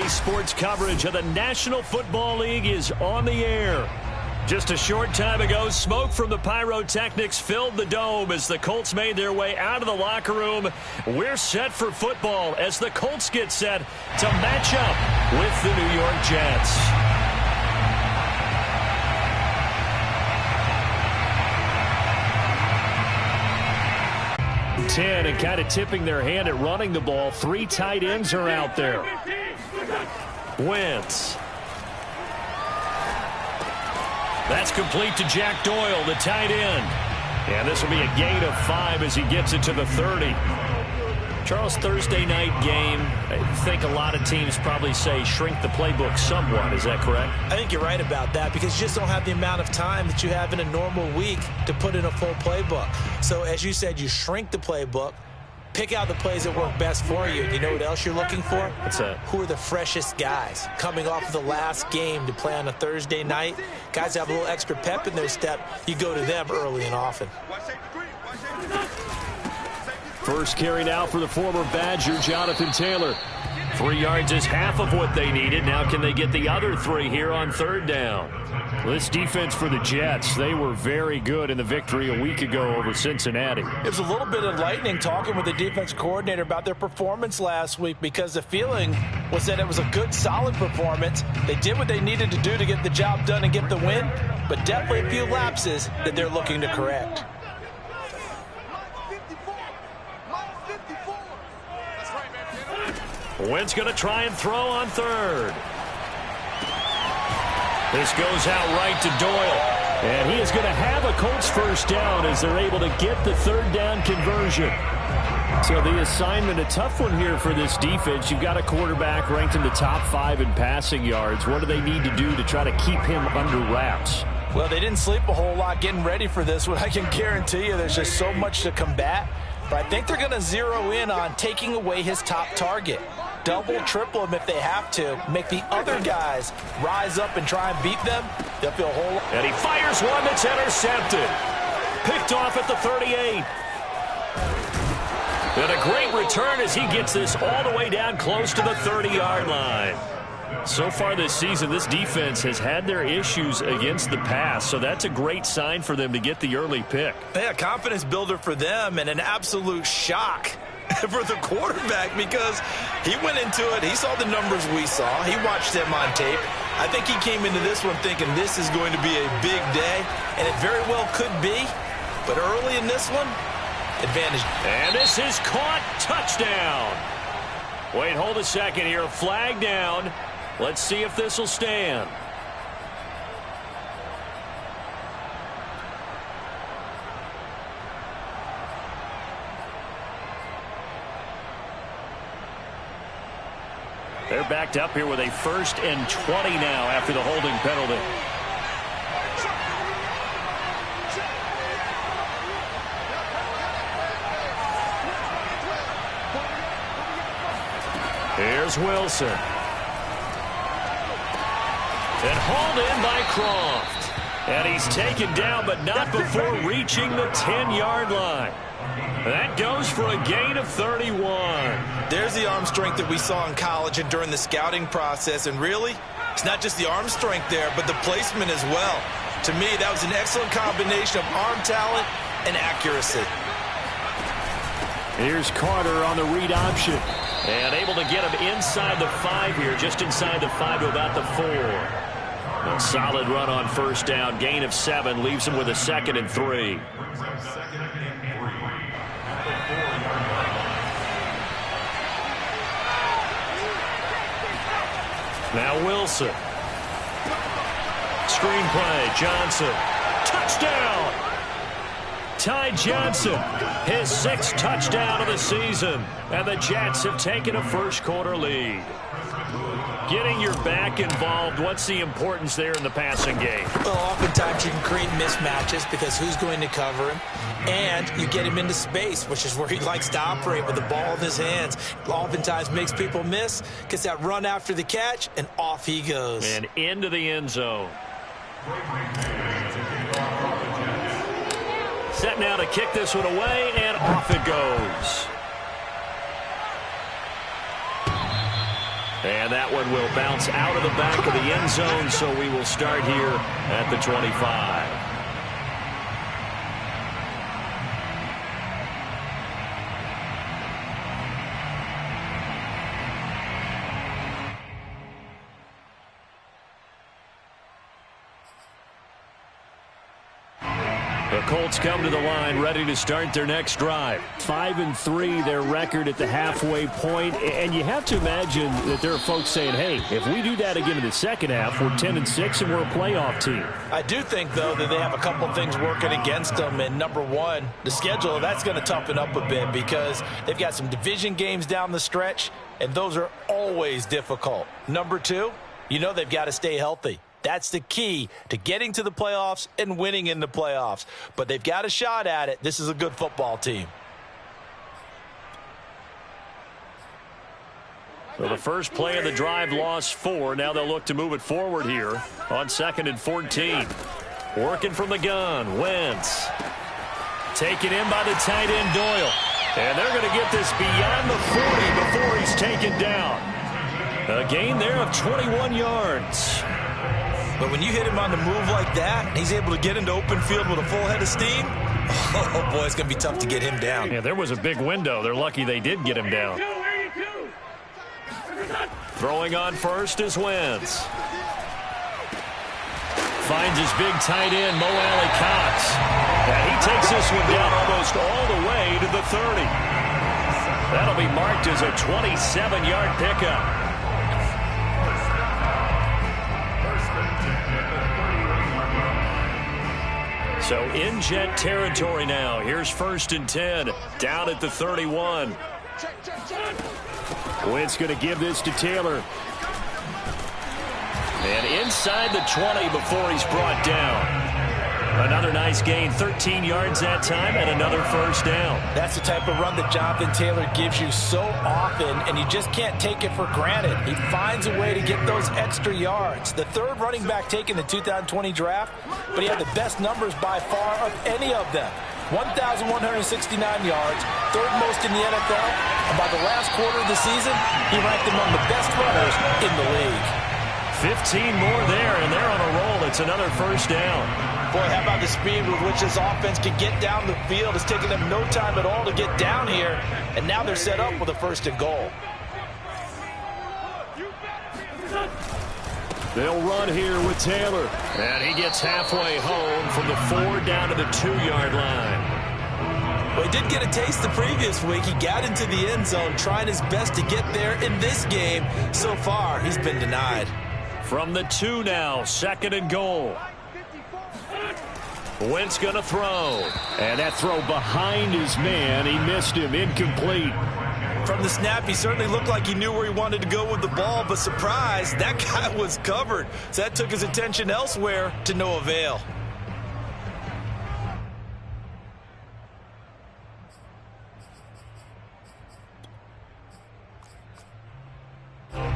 Today's sports coverage of the National Football League is on the air. Just a short time ago, smoke from the pyrotechnics filled the dome as the Colts made their way out of the locker room. We're set for football as the Colts get set to match up with the New York Jets. 10 and kind of tipping their hand at running the ball. 3 tight ends are out there. Wentz. That's complete to Jack Doyle, the tight end. And this will be a gain of 5 as he gets it to the 30. Charles, Thursday night game, I think a lot of teams probably say shrink the playbook somewhat. Is that correct? I think you're right about that because you just don't have the amount of time that you have in a normal week to put in a full playbook. So as you said, you shrink the playbook, pick out the plays that work best for you. You know what else you're looking for? What's that? Who are the freshest guys coming off of the last game to play on a Thursday night? Guys have a little extra pep in their step. You go to them early and often. First carry now for the former Badger, Jonathan Taylor. 3 yards is half of what they needed. Now can they get the other 3 here on third down? This defense for the Jets, they were very good in the victory a week ago over Cincinnati. It was a little bit enlightening talking with the defense coordinator about their performance last week because the feeling was that it was a good, solid performance. They did what they needed to do to get the job done and get the win, but definitely a few lapses that they're looking to correct. Wentz going to try and throw on third. This goes out right to Doyle. And he is going to have a Colts first down as they're able to get the third down conversion. So the assignment, a tough one here for this defense. You've got a quarterback ranked in the top 5 in passing yards. What do they need to do to try to keep him under wraps? Well, they didn't sleep a whole lot getting ready for this one. I can guarantee you there's just so much to combat. But I think they're going to zero in on taking away his top target. Double, triple him if they have to. Make the other guys rise up and try and beat them. They'll feel a whole lot. And he fires one that's intercepted. Picked off at the 38. And a great return as he gets this all the way down close to the 30-yard line. So far this season, this defense has had their issues against the pass, so that's a great sign for them to get the early pick. Yeah, confidence builder for them and an absolute shock for the quarterback because he went into it. He saw the numbers we saw. He watched them on tape. I think he came into this one thinking this is going to be a big day, and it very well could be. But early in this one, advantage. And this is caught. Touchdown. Wait, hold a second here. Flag down. Let's see if this will stand. They're backed up here with a 1st and 20 now after the holding penalty. Here's Wilson. And hauled in by Croft. And he's taken down, but not before reaching the 10-yard line. That goes for a gain of 31. There's the arm strength that we saw in college and during the scouting process. And really, it's not just the arm strength there, but the placement as well. To me, that was an excellent combination of arm talent and accuracy. Here's Carter on the read option. And able to get him inside the 5 here, just inside the 5 to about the 4. A solid run on first down. Gain of 7 leaves him with a 2nd and 3. Now Wilson. Screen play. Johnson. Touchdown! Ty Johnson, his 6th touchdown of the season. And the Jets have taken a first-quarter lead. Getting your back involved, what's the importance there in the passing game? Well, oftentimes you can create mismatches because who's going to cover him? And you get him into space, which is where he likes to operate with the ball in his hands. Oftentimes makes people miss, gets that run after the catch, and off he goes. And into the end zone. Set now to kick this one away, and off it goes. And that one will bounce out of the back of the end zone, so we will start here at the 25. The Colts come to the line ready to start their next drive. 5-3 their record at the halfway point. And you have to imagine that there are folks saying, hey, if we do that again in the second half, we're 10-6 and we're a playoff team. I do think, though, that they have a couple things working against them. And number one, the schedule, that's going to toughen up a bit because they've got some division games down the stretch, and those are always difficult. Number two, you know they've got to stay healthy. That's the key to getting to the playoffs and winning in the playoffs. But they've got a shot at it. This is a good football team. So the first play of the drive lost 4. Now they'll look to move it forward here on 2nd and 14. Working from the gun, Wentz. Taken in by the tight end, Doyle. And they're going to get this beyond the 40 before he's taken down. A gain there of 21 yards. But when you hit him on the move like that, he's able to get into open field with a full head of steam, oh, boy, it's going to be tough to get him down. Yeah, there was a big window. They're lucky they did get him down. Throwing on first is Wentz. Finds his big tight end, Mo Alley Cox. And he takes this one down almost all the way to the 30. That'll be marked as a 27-yard pickup. So in Jet territory now. Here's 1st and 10. Down at the 31. Wentz going to give this to Taylor. And inside the 20 before he's brought down. Another nice gain, 13 yards that time, and another first down. That's the type of run that Jonathan Taylor gives you so often, and you just can't take it for granted. He finds a way to get those extra yards. The third running back taken in the 2020 draft, but he had the best numbers by far of any of them. 1,169 yards, third most in the NFL, and by the last quarter of the season, he ranked among the best runners in the league. 15 more there, and they're on a roll. It's another first down. Boy, how about the speed with which this offense can get down the field? It's taken them no time at all to get down here, and now they're set up with a 1st and goal. They'll run here with Taylor. And he gets halfway home from the 4 down to the 2-yard line. Well, he did get a taste the previous week. He got into the end zone trying his best to get there in this game. So far, he's been denied. From the 2 now, 2nd and goal. Wentz going to throw. And that throw behind his man. He missed him. Incomplete. From the snap, he certainly looked like he knew where he wanted to go with the ball, but surprise, that guy was covered. So that took his attention elsewhere to no avail.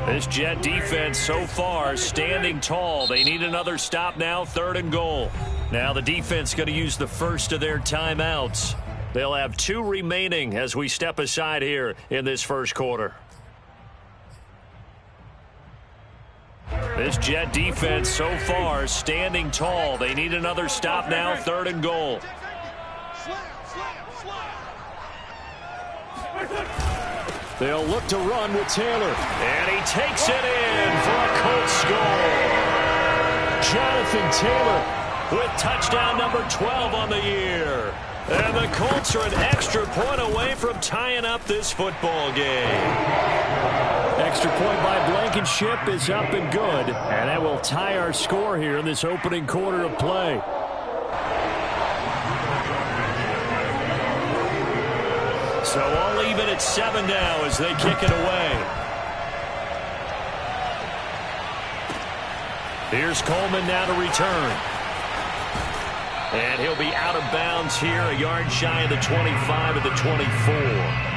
This Jet defense so far standing tall. They need another stop now, 3rd and goal. Now the defense going to use the first of their timeouts. They'll have 2 remaining as we step aside here in this first quarter. This Jet defense so far standing tall. They need another stop now, 3rd and goal. They'll look to run with Taylor. And he takes it in for a Colts score. Jonathan Taylor with touchdown number 12 on the year. And the Colts are an extra point away from tying up this football game. Extra point by Blankenship is up and good. And that will tie our score here in this opening quarter of play. So all even at 7 now as they kick it away. Here's Coleman now to return. And he'll be out of bounds here, a yard shy of the 25 of the 24.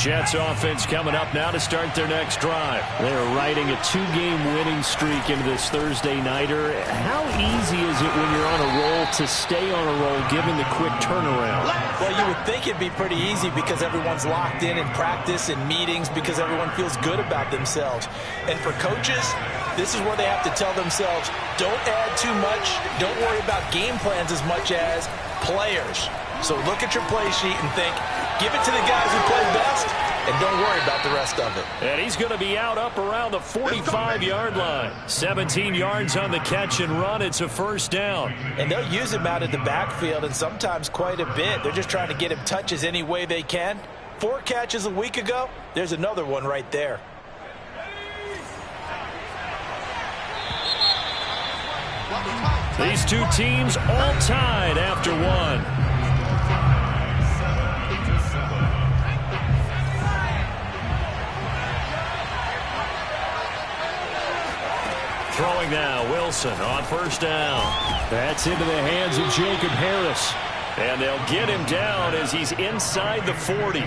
Jets offense coming up now to start their next drive. They're riding a 2-game winning streak into this Thursday nighter. How easy is it when you're on a roll to stay on a roll given the quick turnaround? Well, you would think it'd be pretty easy because everyone's locked in practice and meetings because everyone feels good about themselves. And for coaches, this is where they have to tell themselves, don't add too much. Don't worry about game plans as much as players. So look at your play sheet and think, give it to the guys who play best, and don't worry about the rest of it. And he's going to be out up around the 45-yard line. 17 yards on the catch and run. It's a first down. And they'll use him out of the backfield, and sometimes quite a bit. They're just trying to get him touches any way they can. 4 catches a week ago. There's another one right there. These two teams all tied after one. Throwing now, Wilson on first down. That's into the hands of Jacob Harris. And they'll get him down as he's inside the 40.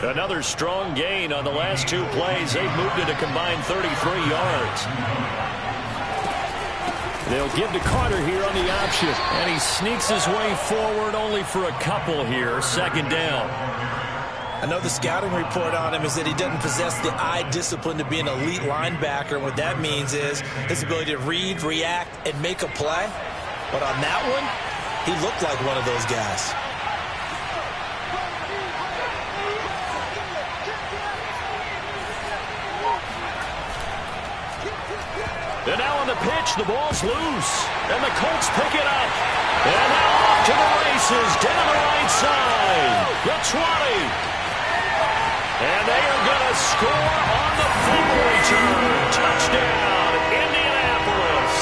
Another strong gain on the last 2 plays. They've moved it a combined 33 yards. They'll give to Carter here on the option. And he sneaks his way forward only for a couple here. Second down. I know the scouting report on him is that he doesn't possess the eye discipline to be an elite linebacker. And what that means is his ability to read, react, and make a play. But on that one, he looked like one of those guys. And now on the pitch, the ball's loose. And the Colts pick it up. And now off to the races down the right side. The 20. And they are going to score on the fumble return. Touchdown, Indianapolis.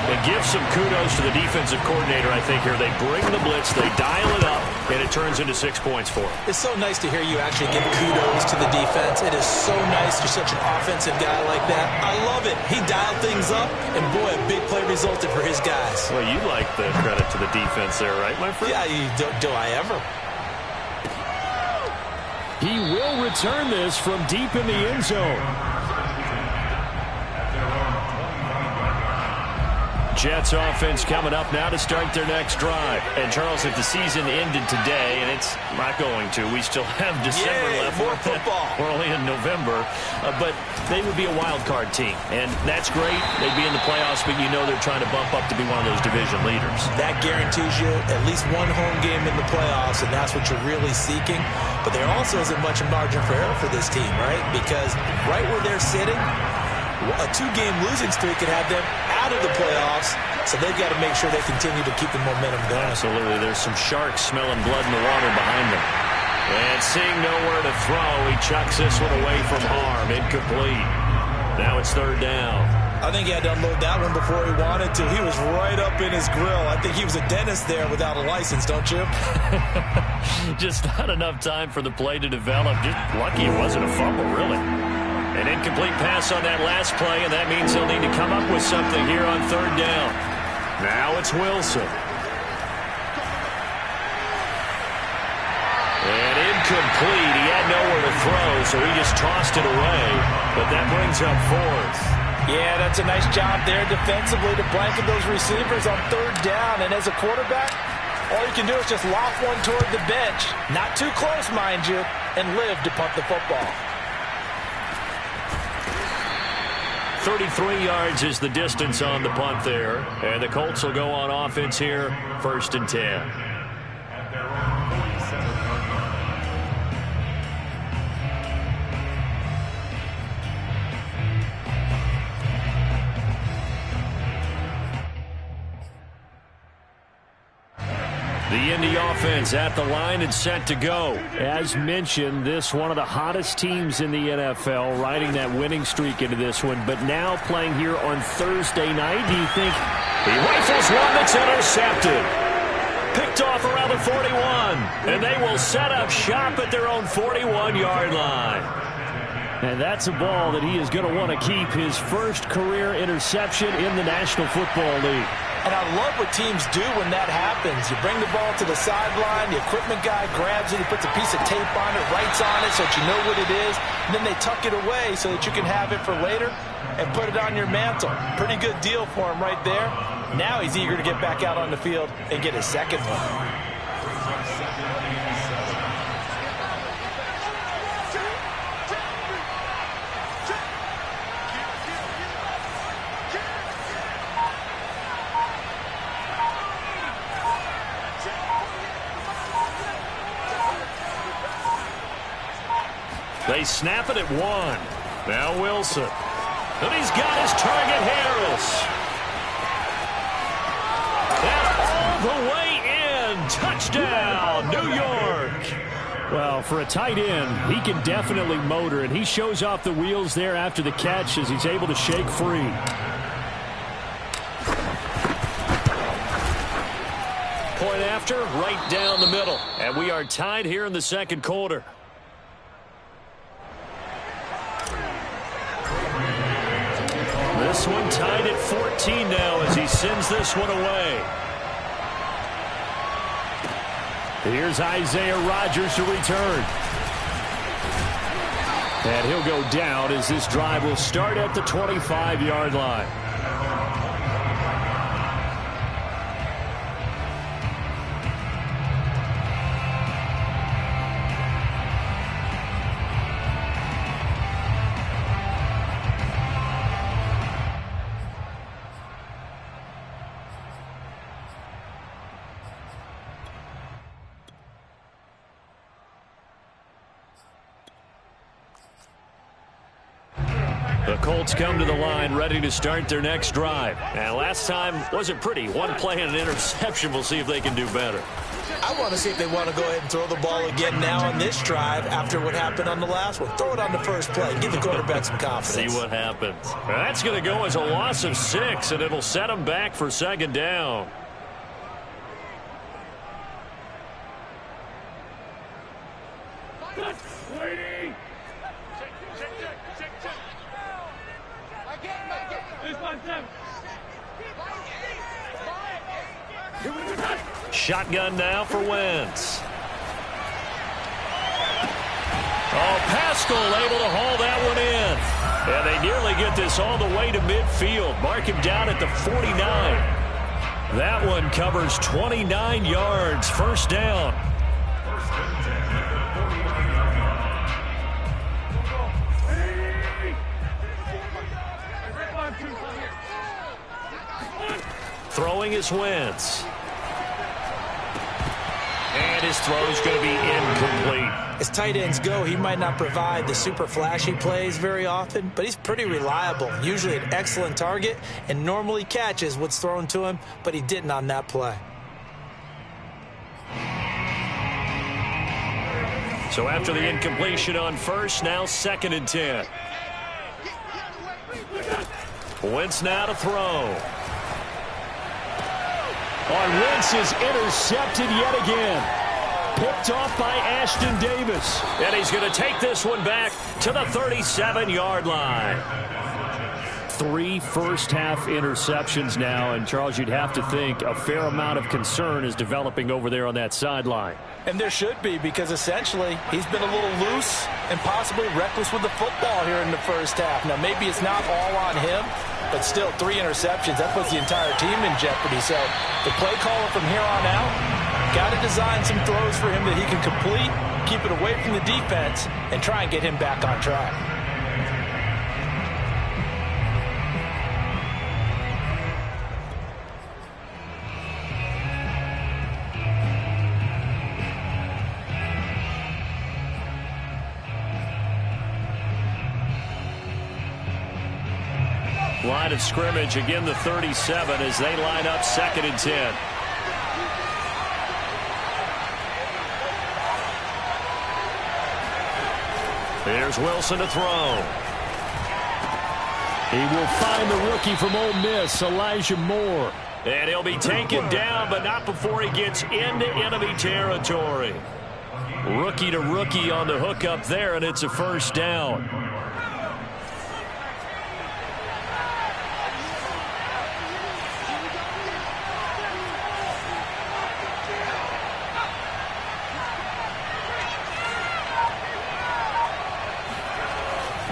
And give some kudos to the defensive coordinator, I think, here. They bring the blitz, they dial it up, and it turns into 6 points for them. It's so nice to hear you actually give kudos to the defense. It is so nice. You're such an offensive guy like that. I love it. He dialed things up, and boy, a big play resulted for his guys. Well, you like the credit to the defense there, right, my friend? Yeah, do I ever? He will return this from deep in the end zone. Jets offense coming up now to start their next drive. And, Charles, if the season ended today, and it's not going to, we still have December left. More football. We're only in November. But they would be a wild card team. And that's great. They'd be in the playoffs, but you know they're trying to bump up to be one of those division leaders. That guarantees you at least one home game in the playoffs, and that's what you're really seeking. But there also isn't much margin for error for this team, right? Because right where they're sitting, a 2-game losing streak could have them out of the playoffs, so they've got to make sure they continue to keep the momentum going. Absolutely. There's some sharks smelling blood in the water behind them. And seeing nowhere to throw, he chucks this one away from harm. Incomplete. Now it's third down. I think he had to unload that one before he wanted to. He was right up in his grill. I think he was a dentist there without a license, don't you? Just not enough time for the play to develop. Just lucky it wasn't a fumble, really. An incomplete pass on that last play, and that means he'll need to come up with something here on third down. Now it's Wilson. And incomplete. He had nowhere to throw, so he just tossed it away. But that brings up fourth. Yeah, that's a nice job there defensively to blanket those receivers on third down. And as a quarterback, all you can do is just loft one toward the bench. Not too close, mind you, and live to punt the football. 33 yards is the distance on the punt there. And the Colts will go on offense here, 1st and 10. The Indy offense at the line and set to go. As mentioned, this one of the hottest teams in the NFL, riding that winning streak into this one, but now playing here on Thursday night. Do you think he rifles one that's intercepted? Picked off around the 41, and they will set up shop at their own 41-yard line. And that's a ball that he is going to want to keep, his first career interception in the National Football League. And I love what teams do when that happens. You bring the ball to the sideline, the equipment guy grabs it, he puts a piece of tape on it, writes on it so that you know what it is, and then they tuck it away so that you can have it for later and put it on your mantle. Pretty good deal for him right there. Now he's eager to get back out on the field and get his second one. They snap it at 1. Now Wilson. And he's got his target, Harris. And all the way in. Touchdown, New York. Well, for a tight end, he can definitely motor, and he shows off the wheels there after the catch as he's able to shake free. Point after, right down the middle. And we are tied here in the second quarter. This one tied at 14 now as he sends this one away. Here's Isaiah Rodgers to return. And he'll go down as this drive will start at the 25-yard line. The Colts come to the line ready to start their next drive. And last time wasn't pretty. One play and an interception. We'll see if they can do better. I want to see if they want to go ahead and throw the ball again now on this drive after what happened on the last one. Throw it on the first play. Give the quarterback some confidence. See what happens. That's going to go as a loss of 6, and it'll set them back for second down. Shotgun now for Wentz. Oh, Pascal able to haul that one in. And they nearly get this all the way to midfield. Mark him down at the 49. That one covers 29 yards. First down. Throwing is Wentz. And his throw is going to be incomplete. As tight ends go, he might not provide the super flashy plays very often, but he's pretty reliable. Usually an excellent target and normally catches what's thrown to him, but he didn't on that play. So after the incompletion on first, now 2nd and 10. Wentz now to throw. Wentz is intercepted yet again. Picked off by Ashton Davis. And he's going to take this one back to the 37-yard line. 3 first-half interceptions now. And, Charles, you'd have to think a fair amount of concern is developing over there on that sideline. And there should be, because essentially he's been a little loose and possibly reckless with the football here in the first half. Now, maybe it's not all on him, but still 3 interceptions. That puts the entire team in jeopardy. So the play caller from here on out got to design some throws for him that he can complete, keep it away from the defense, and try and get him back on track. Line of scrimmage, again the 37 as they line up 2nd and 10. Here's Wilson to throw. He will find the rookie from Ole Miss, Elijah Moore. And he'll be taken down, but not before he gets into enemy territory. Rookie to rookie on the hookup there, and it's a first down.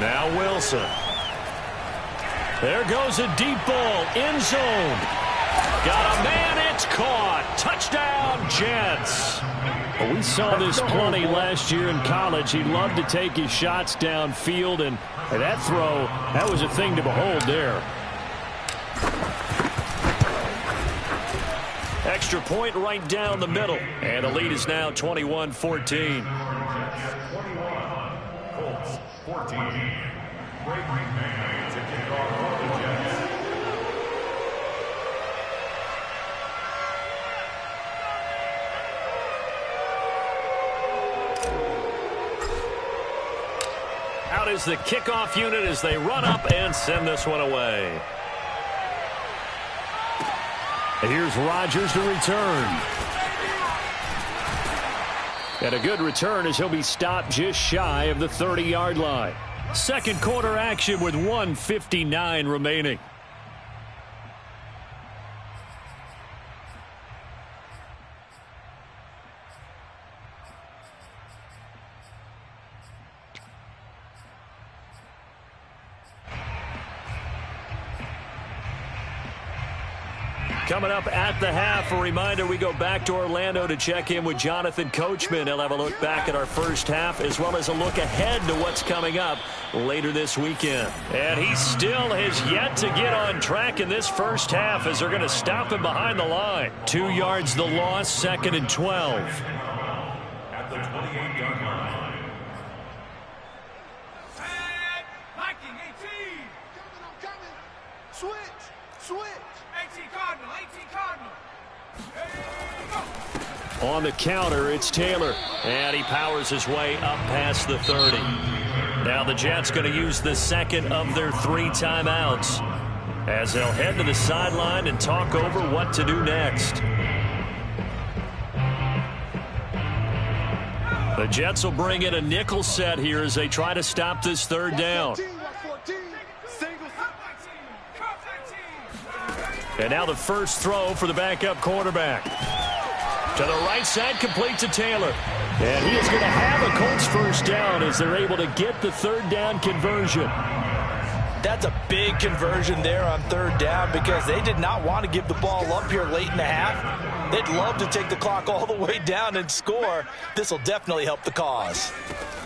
Now Wilson. There goes a deep ball. End zone. Got a man. It's caught. Touchdown, Jets. Well, we saw this plenty last year in college. He loved to take his shots downfield, and that throw, that was a thing to behold there. Extra point right down the middle. And the lead is now 21-14. Colts 14. Great man to kick off for the Jets. Out is the kickoff unit as they run up and send this one away. Here's Rodgers to return. And a good return as he'll be stopped just shy of the 30-yard line. Second quarter action with 1:59 remaining. Coming up at the half, a reminder, we go back to Orlando to check in with Jonathan Coachman. He'll have a look back at our first half as well as a look ahead to what's coming up later this weekend. And he still has yet to get on track in this first half as they're going to stop him behind the line. 2 yards the loss, 2nd and 12. At the 28-yard line. Viking 18. Coming. Switch. 18 Cardinal. On the counter, it's Taylor. And he powers his way up past the 30. Now the Jets going to use the second of their 3 timeouts as they'll head to the sideline and talk over what to do next. The Jets will bring in a nickel set here as they try to stop this third down. And now the first throw for the backup quarterback. To the right side, complete to Taylor. And he is going to have a Colts first down as they're able to get the third down conversion. That's a big conversion there on third down because they did not want to give the ball up here late in the half. They'd love to take the clock all the way down and score. This will definitely help the cause.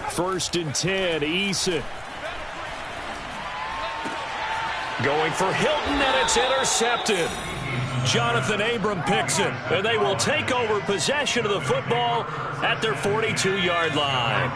1st and 10, Eason. Going for Hilton, and it's intercepted. Jonathan Abram picks it, and they will take over possession of the football at their 42-yard line.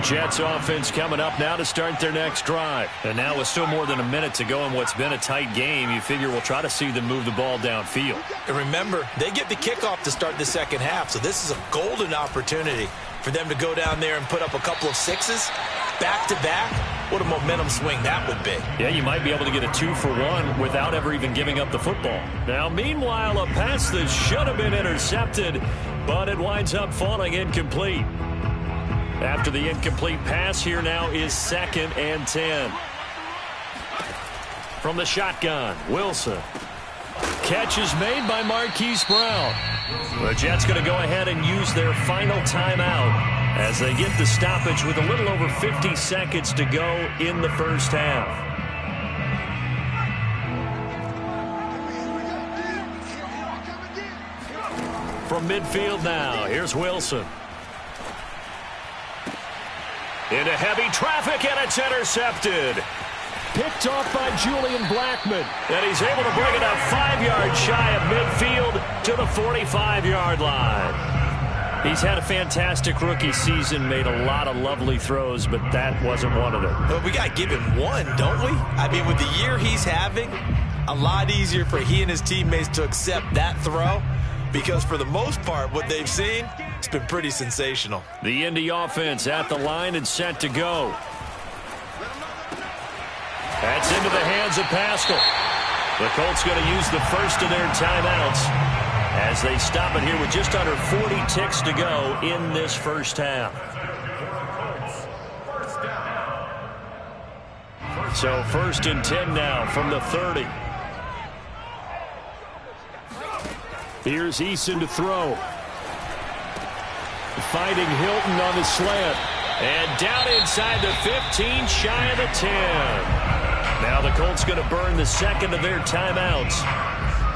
Jets offense coming up now to start their next drive. And now with still more than a minute to go in what's been a tight game, you figure we'll try to see them move the ball downfield. And remember, they get the kickoff to start the second half, so this is a golden opportunity for them to go down there and put up a couple of sixes back-to-back. What a momentum swing that would be. Yeah, you might be able to get a 2-for-1 without ever even giving up the football. Now, meanwhile, a pass that should have been intercepted, but it winds up falling incomplete. After the incomplete pass, here now is 2nd and 10. From the shotgun, Wilson. Catch is made by Marquise Brown. The Jets going to go ahead and use their final timeout as they get the stoppage with a little over 50 seconds to go in the first half. From midfield now, here's Wilson. Into heavy traffic, and it's intercepted. Picked off by Julian Blackmon. And he's able to bring it up 5 yards shy of midfield to the 45-yard line. He's had a fantastic rookie season, made a lot of lovely throws, but that wasn't one of them. Well, we got to give him one, don't we? I mean, with the year he's having, a lot easier for he and his teammates to accept that throw because for the most part, what they've seen, it's been pretty sensational. The Indy offense at the line and set to go. That's into the hands of Pascal. The Colts going to use the first of their timeouts as they stop it here with just under 40 ticks to go in this first half. So 1st and 10 now from the 30. Here's Eason to throw. Fighting Hilton on the slant. And down inside the 15, shy of the 10. Now the Colts going to burn the second of their timeouts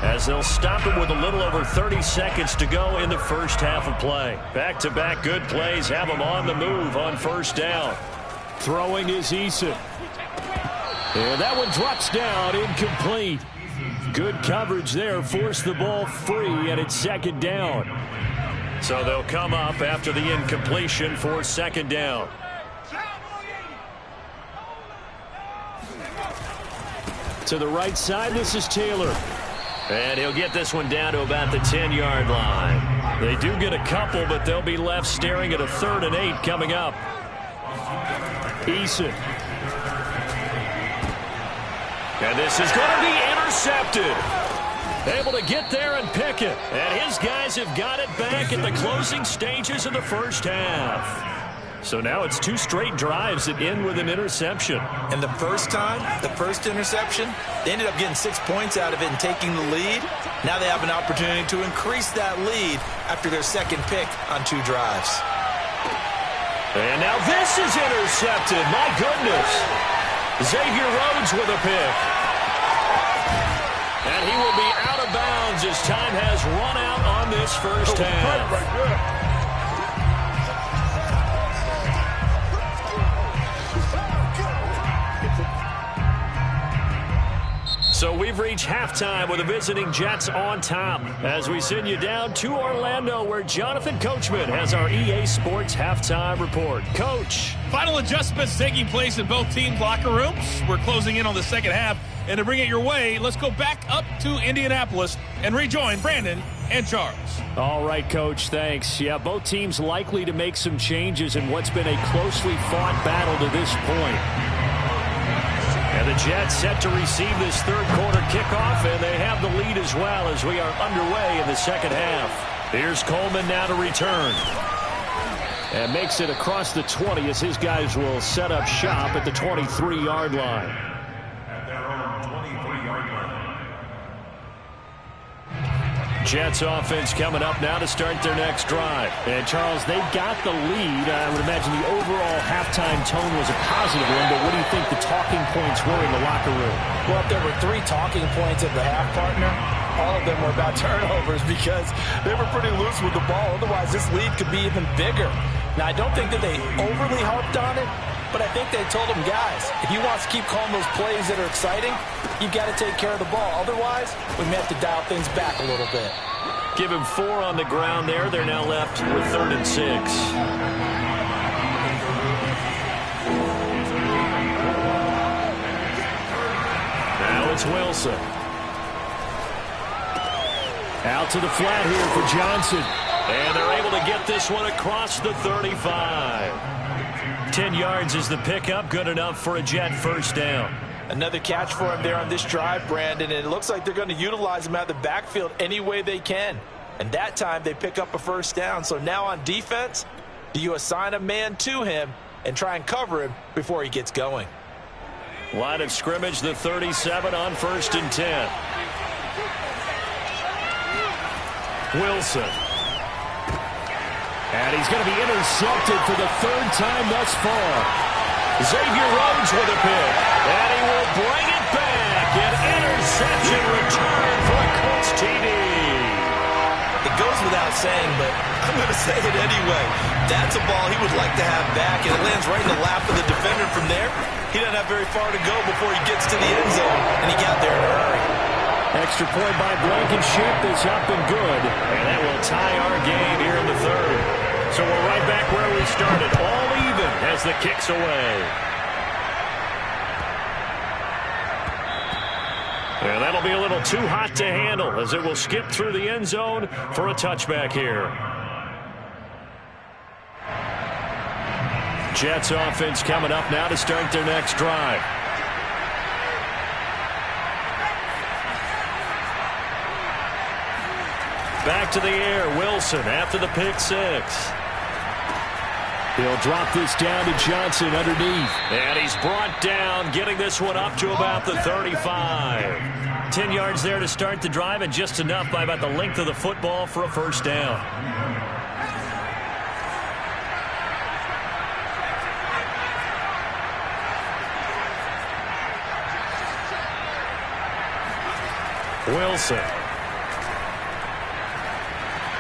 as they'll stop it with a little over 30 seconds to go in the first half of play. Back-to-back good plays have them on the move on first down. Throwing is Eason. And that one drops down, incomplete. Good coverage there, forced the ball free, and it's second down. So they'll come up after the incompletion for second down. To the right side, this is Taylor. And he'll get this one down to about the 10-yard line. They do get a couple, but they'll be left staring at a 3rd and 8 coming up. Eason. And this is going to be intercepted. Able to get there and pick it. And his guys have got it back at the closing stages of the first half. So now it's 2 straight drives that end with an interception. And the first time, the first interception, they ended up getting 6 points out of it and taking the lead. Now they have an opportunity to increase that lead after their second pick on 2 drives. And now this is intercepted. My goodness. Xavier Rhodes with a pick. And he will be out of bounds as time has run out on this first half. Right there. So we've reached halftime with the visiting Jets on top as we send you down to Orlando where Jonathan Coachman has our EA Sports halftime report. Coach. Final adjustments taking place in both teams' locker rooms. We're closing in on the second half. And to bring it your way, let's go back up to Indianapolis and rejoin Brandon and Charles. All right, Coach, thanks. Yeah, both teams likely to make some changes in what's been a closely fought battle to this point. And the Jets set to receive this third quarter kickoff, and they have the lead as well as we are underway in the second half. Here's Coleman now to return. And makes it across the 20 as his guys will set up shop at the 23-yard line. At their own 23-yard line. Jets offense coming up now to start their next drive. And, Charles, they've got the lead. I would imagine the overall halftime tone was a positive one, but what do you think the talking points were in the locker room? Well, if there were 3 talking points at the half, partner, all of them were about turnovers because they were pretty loose with the ball. Otherwise, this lead could be even bigger. Now, I don't think that they overly harped on it, but I think they told them, guys, if you want to keep calling those plays that are exciting, you've got to take care of the ball. Otherwise, we may have to dial things back a little bit. Give him 4 on the ground there. They're now left with 3rd and 6. Now it's Wilson. Out to the flat here for Johnson. And they're able to get this one across the 35. 10 yards is the pickup. Good enough for a Jet first down. Another catch for him there on this drive, Brandon, and it looks like they're going to utilize him out of the backfield any way they can. And that time they pick up a first down. So now on defense, do you assign a man to him and try and cover him before he gets going? Line of scrimmage, the 37 on 1st and 10. Wilson. And he's going to be intercepted for the 3rd time thus far. Xavier Rhodes with a pick. And he will bring it back. An interception return for a Colts TD. It goes without saying, but I'm going to say it anyway. That's a ball he would like to have back, and it lands right in the lap of the defender from there. He doesn't have very far to go before he gets to the end zone, and he got there in a hurry. Extra point by Blankenship is up and good. And that will tie our game here in the 3rd. So we're right back where we started. All even as the kick's away. And that'll be a little too hot to handle as it will skip through the end zone for a touchback here. Jets offense coming up now to start their next drive. Back to the air, Wilson after the pick 6. He'll drop this down to Johnson underneath. And he's brought down, getting this one up to about the 35. 10 yards there to start the drive, and just enough by about the length of the football for a first down. Wilson.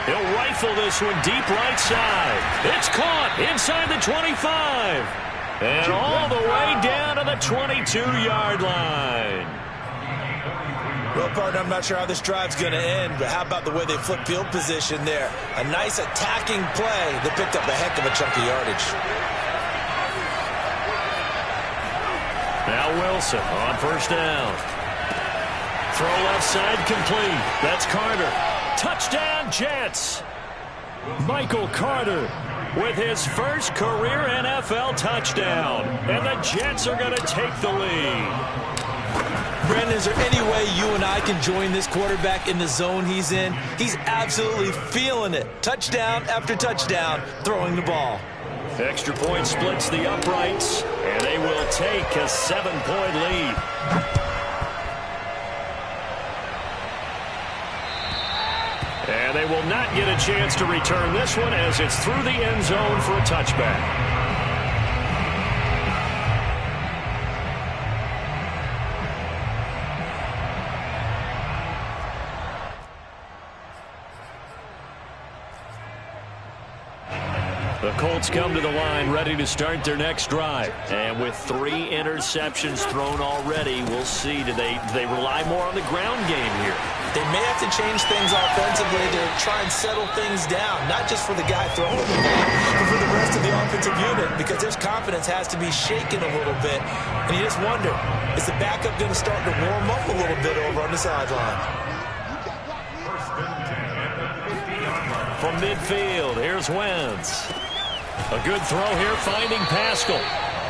He'll rifle this one deep right side. It's caught inside the 25. And all the way down to the 22-yard line. Well, partner, I'm not sure how this drive's going to end, but how about the way they flip field position there? A nice attacking play that picked up a heck of a chunk of yardage. Now Wilson on first down. Throw left side complete. That's Carter. Touchdown, Jets. Michael Carter with his first career NFL touchdown. And the Jets are going to take the lead. Brandon, is there any way you and I can join this quarterback in the zone he's in? He's absolutely feeling it. Touchdown after touchdown, throwing the ball. Extra point splits the uprights, and they will take a 7-point lead. And they will not get a chance to return this one as it's through the end zone for a touchback. The Colts come to the line ready to start their next drive. And with 3 interceptions thrown already, we'll see. Do they rely more on the ground game here? They may have to change things offensively to try and settle things down, not just for the guy throwing the ball, but for the rest of the offensive unit, because their confidence has to be shaken a little bit. And you just wonder, is the backup going to start to warm up a little bit over on the sideline? From midfield, here's Wentz. A good throw here, finding Pascal.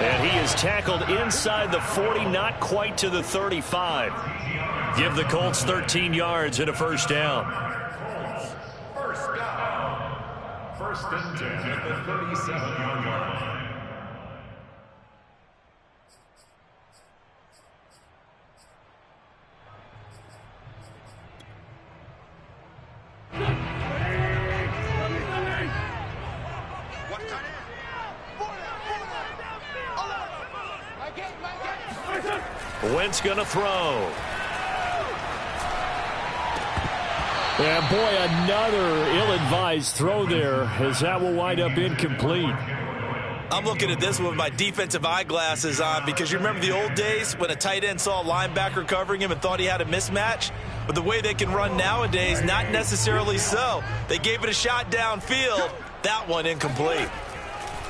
And he is tackled inside the 40, not quite to the 35. Give the Colts 13 yards and a first down. First down. First and 10 at the 37-yard line. Wentz going to throw. And boy, another ill-advised throw there as that will wind up incomplete. I'm looking at this with my defensive eyeglasses on because you remember the old days when a tight end saw a linebacker covering him and thought he had a mismatch? But the way they can run nowadays, not necessarily so. They gave it a shot downfield. That one incomplete.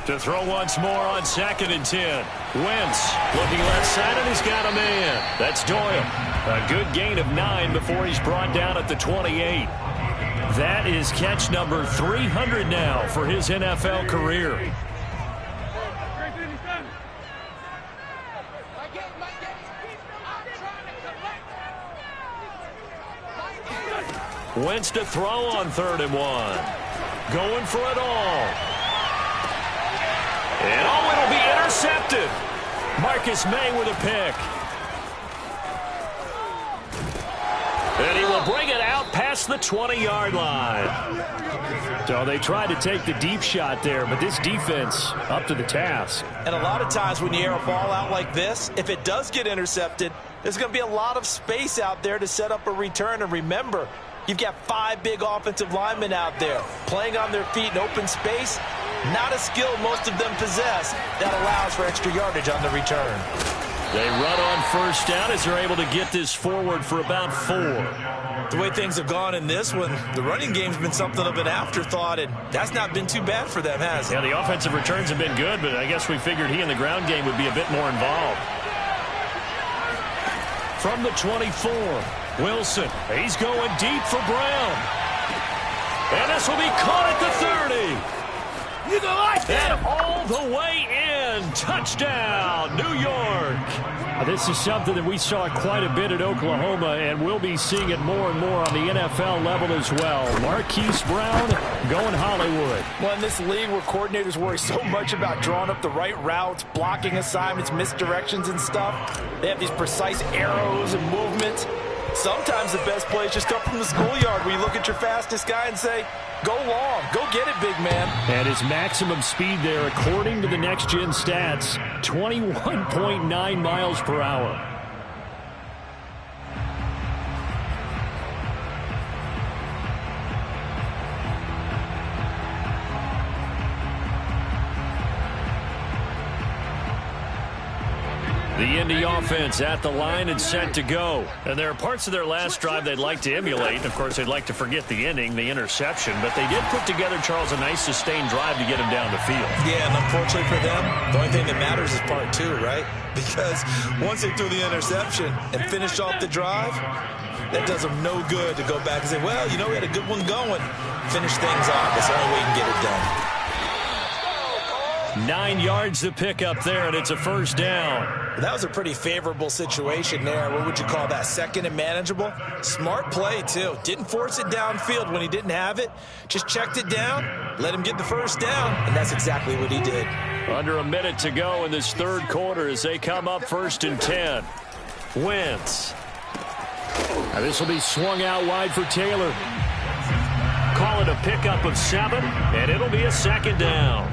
To throw once more on 2nd and 10. Wentz looking left side, and he's got a man. That's Doyle. A good gain of 9 before he's brought down at the 28. That is catch number 300 now for his NFL career. Wentz to throw on 3rd and 1. Going for it all. And it'll be intercepted. Marcus May with a pick. And he will bring it out past the 20-yard line. So they tried to take the deep shot there, but this defense up to the task. And a lot of times when you air a ball out like this, if it does get intercepted, there's going to be a lot of space out there to set up a return. And remember, you've got 5 big offensive linemen out there playing on their feet in open space. Not a skill most of them possess that allows for extra yardage on the return. They run on first down as they're able to get this forward for about 4. The way things have gone in this one, the running game's been something of an afterthought, and that's not been too bad for them, has it? Yeah, the offensive returns have been good, but I guess we figured he in the ground game would be a bit more involved. From the 24, Wilson. He's going deep for Brown. And this will be caught at the 30. You go like that. And all the way in. Touchdown, New York. This is something that we saw quite a bit at Oklahoma, and we'll be seeing it more and more on the NFL level as well. Marquise Brown going Hollywood. Well, in this league where coordinators worry so much about drawing up the right routes, blocking assignments, misdirections and stuff, they have these precise arrows and movements. Sometimes the best plays just come from the schoolyard where you look at your fastest guy and say, go long, go get it, big man. And his maximum speed there, according to the next-gen stats, 21.9 miles per hour. The Indy offense at the line and set to go. And there are parts of their last drive they'd like to emulate. Of course, they'd like to forget the ending, the interception. But they did put together, Charles, a nice sustained drive to get him down the field. Yeah, and unfortunately for them, the only thing that matters is part two, right? Because once they threw the interception and finished off the drive, that does them no good to go back and say, well, you know, we had a good one going. Finish things off. That's the only way you can get it done. 9 yards to pick up there, and it's a first down. That was a pretty favorable situation there. What would you call that? Second and manageable? Smart play, too. Didn't force it downfield when he didn't have it. Just checked it down, let him get the first down, and that's exactly what he did. Under a minute to go in this third quarter as they come up 1st and 10. Wentz. Now this will be swung out wide for Taylor. Call it a pickup of 7, and it'll be a second down.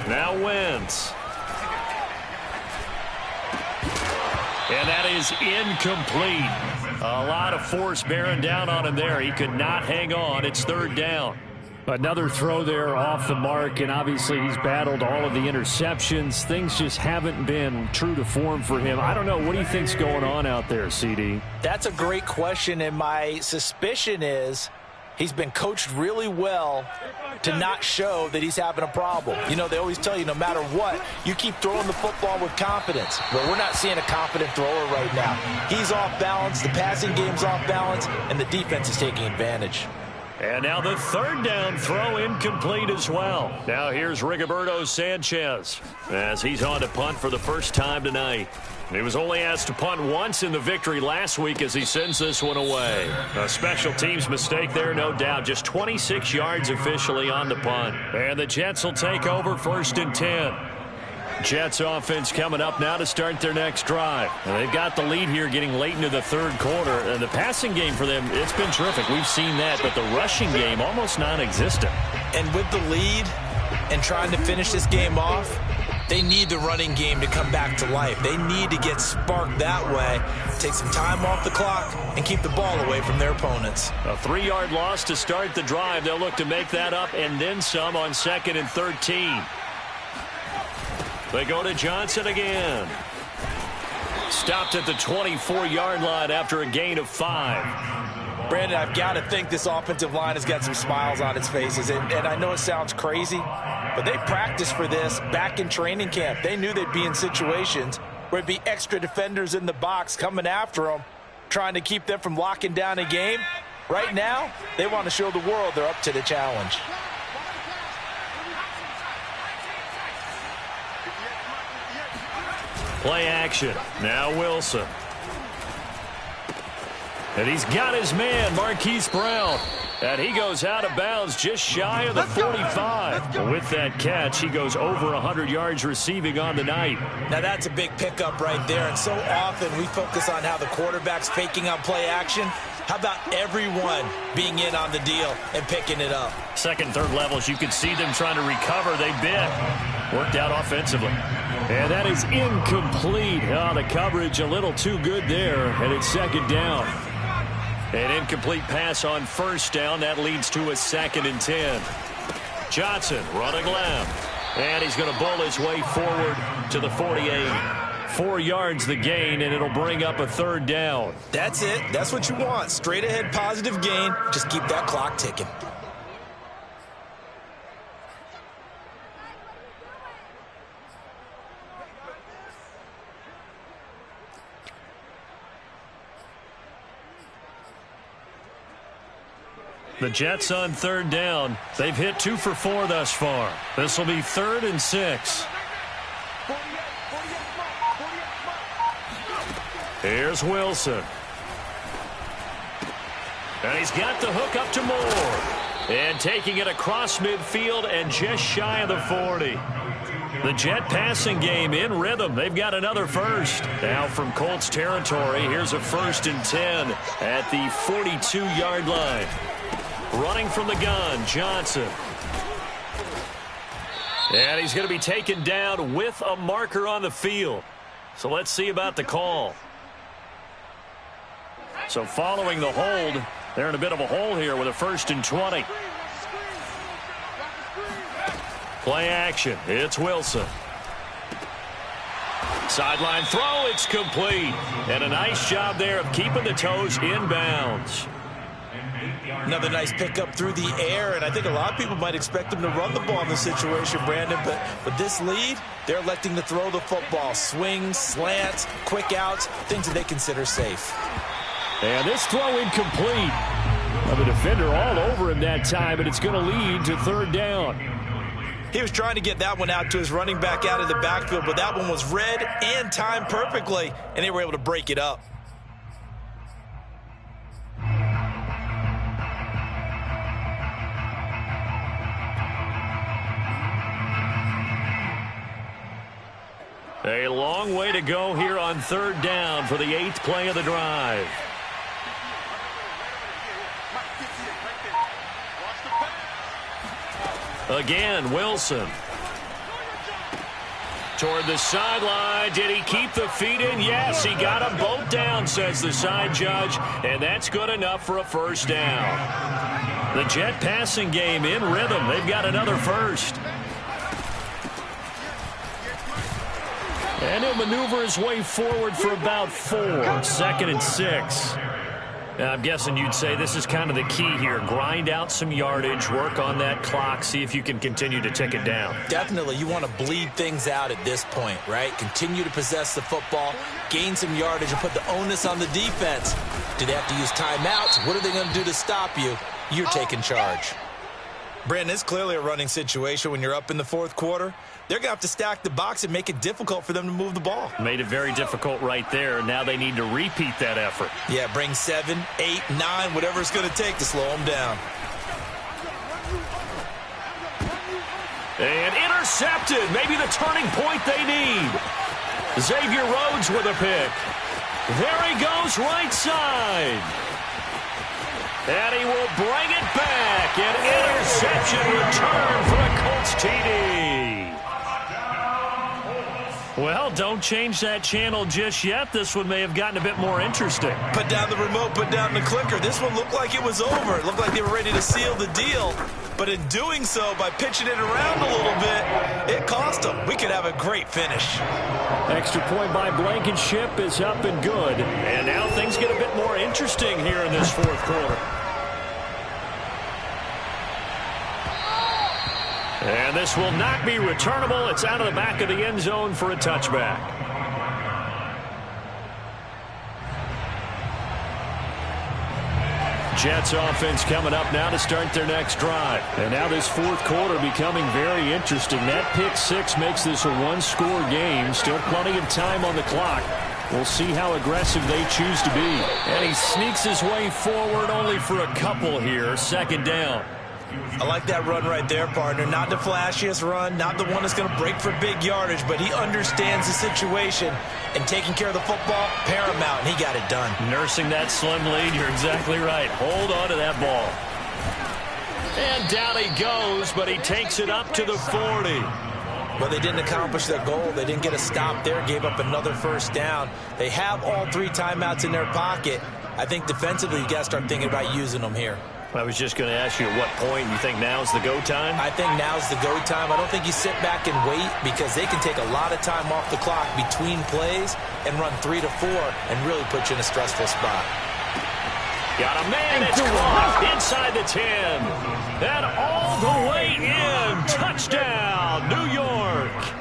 Now Wentz. And that is incomplete. A lot of force bearing down on him there. He could not hang on. It's 3rd down. Another throw there off the mark, and obviously he's battled all of the interceptions. Things just haven't been true to form for him. I don't know. What do you think's going on out there, CD? That's a great question, and my suspicion is he's been coached really well to not show that he's having a problem. You know, they always tell you no matter what, you keep throwing the football with confidence. Well, we're not seeing a confident thrower right now. He's off balance, the passing game's off balance, and the defense is taking advantage. And now the 3rd down throw incomplete as well. Now here's Rigoberto Sanchez as he's on to punt for the first time tonight. He was only asked to punt once in the victory last week as he sends this one away. A special teams mistake there, no doubt. Just 26 yards officially on the punt. And the Jets will take over 1st and 10. Jets offense coming up now to start their next drive. And they've got the lead here getting late into the 3rd quarter. And the passing game for them, it's been terrific. We've seen that, but the rushing game almost non-existent. And with the lead and trying to finish this game off, they need the running game to come back to life. They need to get sparked that way, take some time off the clock, and keep the ball away from their opponents. A 3-yard loss to start the drive. They'll look to make that up and then some on 2nd and 13. They go to Johnson again. Stopped at the 24-yard line after a gain of 5. Brandon, I've got to think this offensive line has got some smiles on its faces. And I know it sounds crazy, but they practiced for this back in training camp. They knew they'd be in situations where there'd be extra defenders in the box coming after them, trying to keep them from locking down a game. Right now, they want to show the world they're up to the challenge. Play action. Now Wilson. And he's got his man, Marquise Brown. And he goes out of bounds just shy of the 45. With that catch, he goes over 100 yards receiving on the night. Now that's a big pickup right there. And so often we focus on how the quarterback's faking on play action. How about everyone being in on the deal and picking it up? 2nd, 3rd levels, you could see them trying to recover. They bit. Worked out offensively. And that is incomplete. Oh, the coverage a little too good there. And it's 2nd down. An incomplete pass on 1st down. That leads to a 2nd and 10. Johnson running left. And he's going to bowl his way forward to the 48. 4 yards the gain, and it'll bring up a 3rd down. That's it. That's what you want. Straight ahead positive gain. Just keep that clock ticking. The Jets on 3rd down. They've hit 2 for 4 thus far. This will be 3rd and 6. Here's Wilson. And he's got the hook up to Moore. And taking it across midfield and just shy of the 40. The Jet passing game in rhythm. They've got another first. Now from Colts territory, here's a 1st and 10 at the 42-yard line. Running from the gun, Johnson. And he's going to be taken down with a marker on the field. So let's see about the call. So following the hold, they're in a bit of a hole here with a 1st and 20. Play action. It's Wilson. Sideline throw. It's complete. And a nice job there of keeping the toes in bounds. Another nice pickup through the air, and I think a lot of people might expect them to run the ball in this situation, Brandon, but with this lead, they're electing to throw the football. Swings, slants, quick outs, things that they consider safe. And this throw incomplete. The defender all over him that time, and it's going to lead to third down. He was trying to get that one out to his running back out of the backfield, but that one was read and timed perfectly, and they were able to break it up. A long way to go here on third down for the 8th play of the drive. Again, Wilson. Toward the sideline. Did he keep the feet in? Yes, he got them both down, says the side judge, and that's good enough for a first down. The Jet passing game in rhythm. They've got another first. And he'll maneuver his way forward for about 4. 2nd and 6. I'm guessing you'd say this is kind of the key here. Grind out some yardage, work on that clock, see if you can continue to tick it down. Definitely. You want to bleed things out at this point, right? Continue to possess the football, gain some yardage, and put the onus on the defense. Do they have to use timeouts? What are they going to do to stop you? You're taking charge. Brandon, it's clearly a running situation when you're up in the 4th quarter. They're going to have to stack the box and make it difficult for them to move the ball. Made it very difficult right there. Now they need to repeat that effort. Yeah, bring 7, 8, 9, whatever it's going to take to slow them down. And intercepted. Maybe the turning point they need. Xavier Rhodes with a pick. There he goes right side. And he will bring it back. An interception return for a Colts TD. Well, don't change that channel just yet. This one may have gotten a bit more interesting. Put down the remote, put down the clicker. This one looked like it was over. It looked like they were ready to seal the deal. But in doing so, by pitching it around a little bit, it cost them. We could have a great finish. Extra point by Blankenship is up and good. And now things get a bit more interesting here in this 4th quarter. And this will not be returnable. It's out of the back of the end zone for a touchback. Jets offense coming up now to start their next drive. And now this 4th quarter becoming very interesting. That pick 6 makes this a 1-score game. Still plenty of time on the clock. We'll see how aggressive they choose to be. And he sneaks his way forward only for a couple here. 2nd down. I like that run right there, partner. Not the flashiest run, not the one that's going to break for big yardage, but he understands the situation, and taking care of the football, paramount, and he got it done. Nursing that slim lead, you're exactly right. Hold on to that ball. And down he goes, but he takes it up to the 40. Well, they didn't accomplish their goal. They didn't get a stop there, gave up another first down. They have all 3 timeouts in their pocket. I think defensively, you got to start thinking about using them here. I was just going to ask you at what point you think now's the go time? I think now's the go time. I don't think you sit back and wait because they can take a lot of time off the clock between plays and run 3 to 4 and really put you in a stressful spot. Got a man, it's caught inside the 10. And all the way in. Touchdown, New York.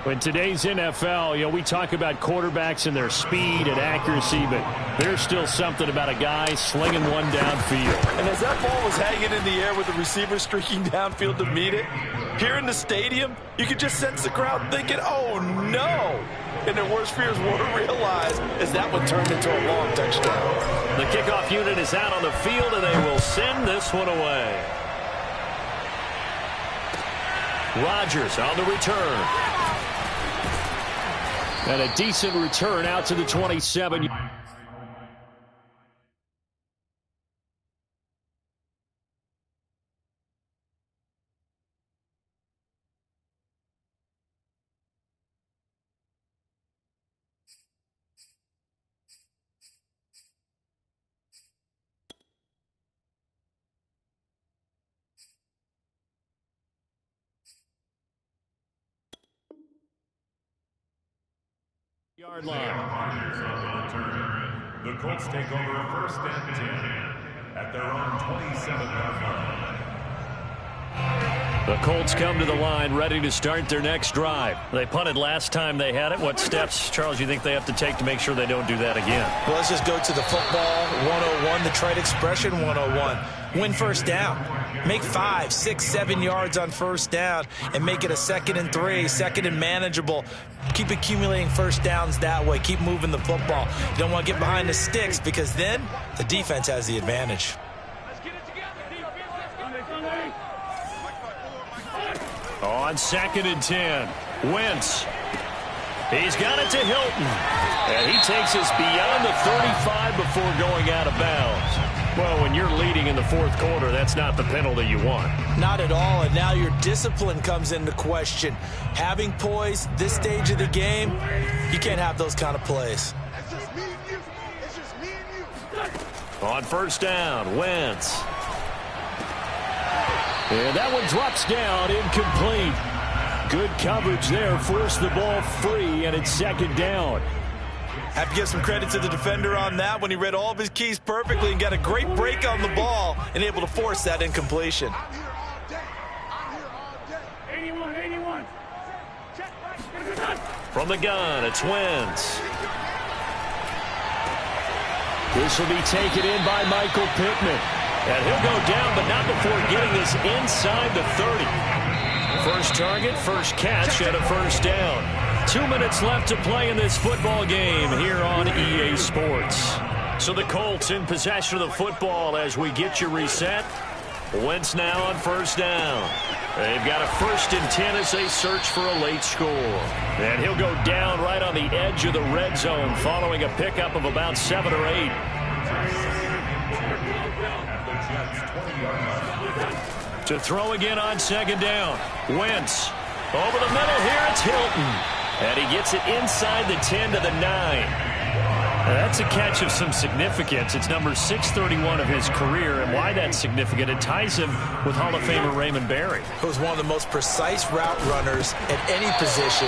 In today's NFL, we talk about quarterbacks and their speed and accuracy, but there's still something about a guy slinging one downfield. And as that ball was hanging in the air with the receiver streaking downfield to meet it, here in the stadium, you could just sense the crowd thinking, oh, no. And their worst fears were realized as that one turned into a long touchdown. The kickoff unit is out on the field, and they will send this one away. Rodgers on the return. And a decent return out to the 27. Yard line. The Colts take over a 1st and 10 at their own 27-yard line. The Colts come to the line ready to start their next drive. They punted last time they had it. What steps, Charles, you think they have to take to make sure they don't do that again? Well, let's just go to the football 101, the trade expression 101. Win 1st down. Make 5, 6, 7 yards on 1st down and make it a 2nd and 3, 2nd and manageable. Keep accumulating 1st downs that way. Keep moving the football. You don't want to get behind the sticks because then the defense has the advantage. On 2nd and 10, Wentz. He's got it to Hilton. And he takes us beyond the 35 before going out of bounds. Well, when you're leading in the 4th quarter, that's not the penalty you want. Not at all, and now your discipline comes into question. Having poise this stage of the game, you can't have those kind of plays. On 1st down, Wentz. And that one drops down, incomplete. Good coverage there, forced the ball free, and it's 2nd down. Have to give some credit to the defender on that when he read all of his keys perfectly and got a great break on the ball and able to force that incompletion. From the gun, it's Wentz. This will be taken in by Michael Pittman. And he'll go down, but not before getting this inside the 30. First target, first catch, and a 1st down. 2 minutes left to play in this football game here on EA Sports. So the Colts in possession of the football as we get you reset. Wentz now on 1st down. They've got a 1st and 10 as they search for a late score. And he'll go down right on the edge of the red zone following a pickup of about 7 or 8. To throw again on 2nd down. Wentz. Over the middle here, it's Hilton. And he gets it inside the 10 to the 9. Now that's a catch of some significance. It's number 631 of his career. And why that's significant, it ties him with Hall of Famer Raymond Berry. Who was one of the most precise route runners at any position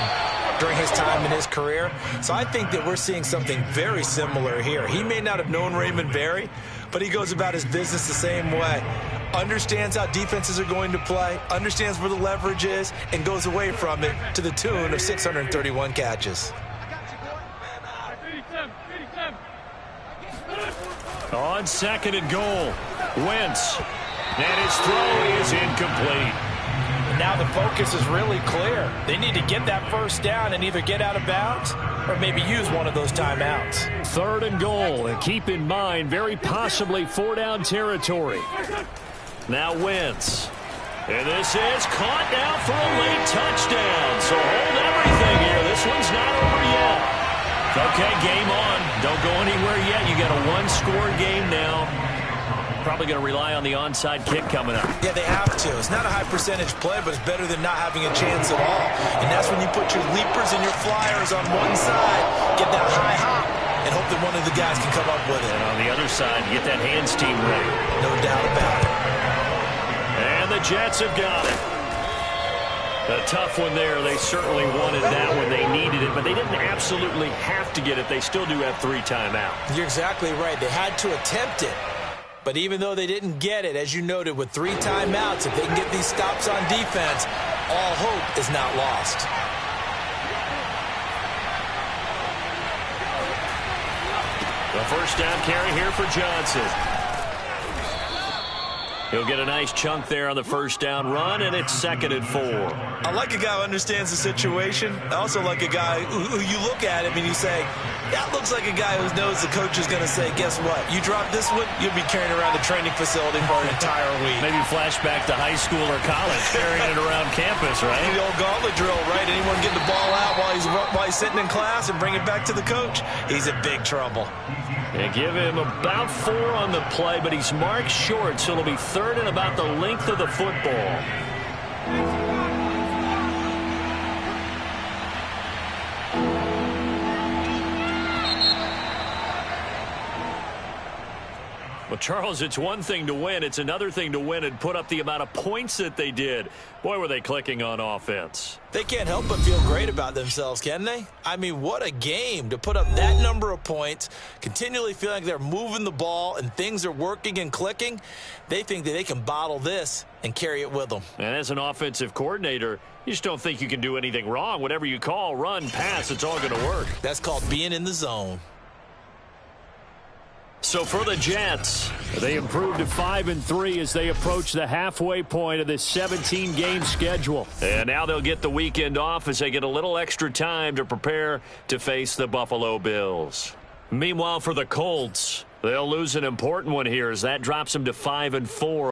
during his time in his career. So I think that we're seeing something very similar here. He may not have known Raymond Berry, but he goes about his business the same way. Understands how defenses are going to play, understands where the leverage is, and goes away from it to the tune of 631 catches. On 2nd and goal, Wentz. And his throw is incomplete. Now the focus is really clear. They need to get that 1st down and either get out of bounds or maybe use one of those timeouts. 3rd and goal, and keep in mind, very possibly 4-down territory. Now Wentz. And this is caught now for a late touchdown. So hold everything here. This one's not over yet. Okay, game on. Don't go anywhere yet. You got a 1-score game now. Probably going to rely on the onside kick coming up. Yeah, they have to. It's not a high percentage play, but it's better than not having a chance at all. And that's when you put your leapers and your flyers on one side, get that high hop, and hope that one of the guys can come up with it. And on the other side, get that hands team ready. No doubt about it. And the Jets have got it. A tough one there. They certainly wanted that when they needed it, but they didn't absolutely have to get it. They still do have 3 timeouts. You're exactly right. They had to attempt it. But even though they didn't get it, as you noted, with 3 timeouts, if they can get these stops on defense, all hope is not lost. The 1st down carry here for Johnson. He'll get a nice chunk there on the 1st down run, and it's 2nd and 4. I like a guy who understands the situation. I also like a guy who you look at him and you say, that looks like a guy who knows the coach is going to say, guess what? You drop this one, you'll be carrying around the training facility for an entire week. Maybe flashback to high school or college, carrying it around campus, right? The old gauntlet drill, right? Anyone get the ball out while he's sitting in class and bring it back to the coach, he's in big trouble. They give him about 4 on the play, but he's marked short, so it'll be 3rd and about the length of the football. Well, Charles, it's one thing to win. It's another thing to win and put up the amount of points that they did. Boy, were they clicking on offense. They can't help but feel great about themselves, can they? I mean, what a game to put up that number of points, continually feel like they're moving the ball and things are working and clicking. They think that they can bottle this and carry it with them. And as an offensive coordinator, you just don't think you can do anything wrong. Whatever you call, run, pass, it's all going to work. That's called being in the zone. So for the Jets, they improved to 5-3 as they approach the halfway point of this 17-game schedule. And now they'll get the weekend off as they get a little extra time to prepare to face the Buffalo Bills. Meanwhile, for the Colts, they'll lose an important one here as that drops them to 5-4.